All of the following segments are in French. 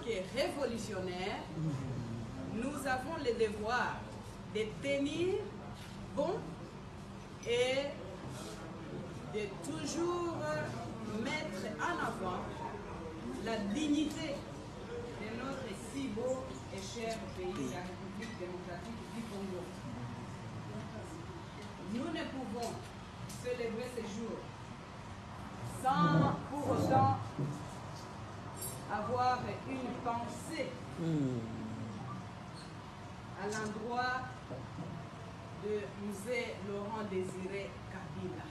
que révolutionnaires, nous avons le devoir de tenir bon et de toujours mettre en avant la dignité de notre si beau et cher pays, la République démocratique du Congo. Nous ne pouvons célébrer ce jour sans pour autant avoir une pensée à l'endroit de Musée Laurent Désiré Kabila.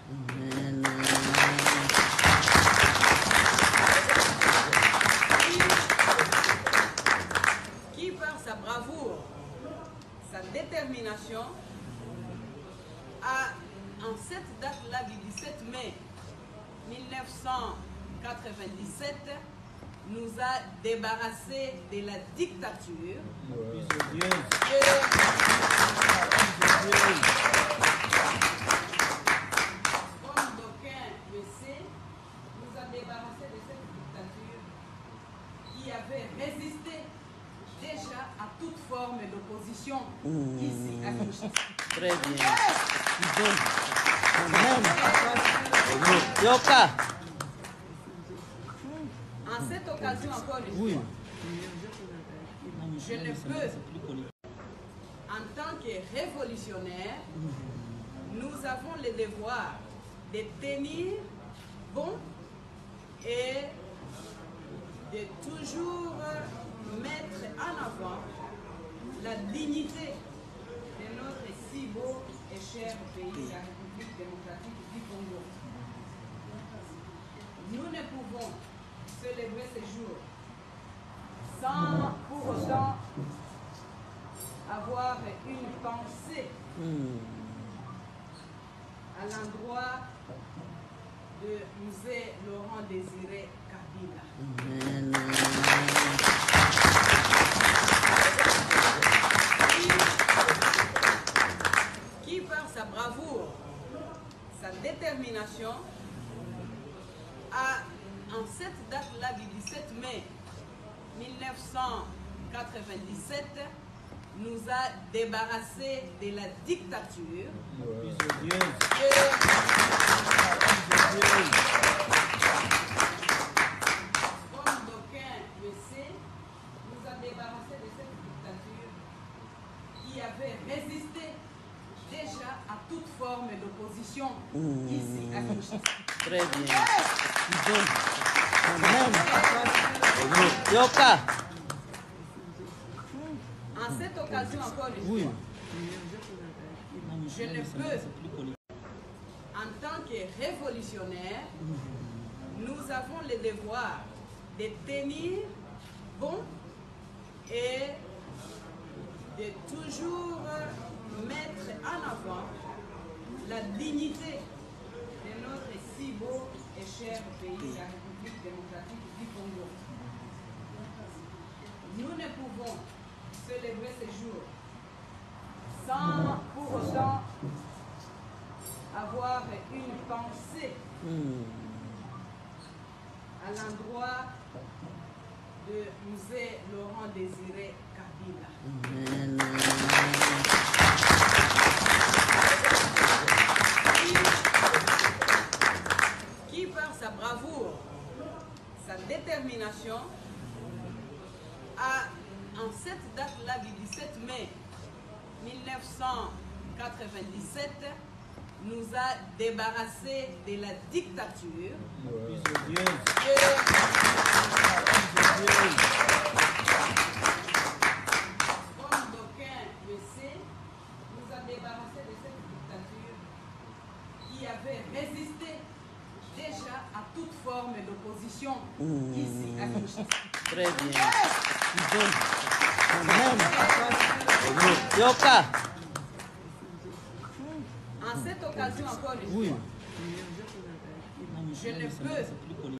Qui par sa bravoure, sa détermination, en cette date-là du 17 mai 1997, nous a débarrassés de la dictature. Comme d'aucuns le savent, nous a débarrassés de cette dictature qui avait résisté déjà à toute forme d'opposition ici à Kinshasa. Très bien. Yoka. En cette occasion encore une fois, je ne peux, en tant que révolutionnaire, nous avons le devoir de tenir bon et de toujours mettre en avant la dignité de notre si beau et cher pays, la République démocratique du Congo. Nous ne pouvons célébrer ce jour sans pour autant avoir une pensée à l'endroit de Musée Laurent Désiré Kabila. Qui par sa bravoure, sa détermination, en cette date-là du 17 mai 1997, nous a débarrassés de la dictature. Comme d'aucuns le savent, nous a débarrassés de cette dictature qui avait résisté déjà à toute forme d'opposition ici à Kinshasa. Très bien. Yoka. En cette occasion encore une fois, je ne peux, en tant que révolutionnaire, nous avons le devoir de tenir bon et de toujours mettre en avant la dignité de notre si beau et cher pays, la République démocratique du Congo. Nous ne pouvons célébrer ce jour sans pour autant avoir une pensée à l'endroit de Musée Laurent Désiré Kabila. Qui par sa bravoure, sa détermination, en cette date-là du 17 mai 1997, nous a débarrassés de la dictature. Comme d'aucuns le savent, nous a débarrassés de cette dictature qui avait résisté déjà à toute forme d'opposition ici à Kinshasa. Très bien. Yoka. En cette occasion encore une fois, je ne peux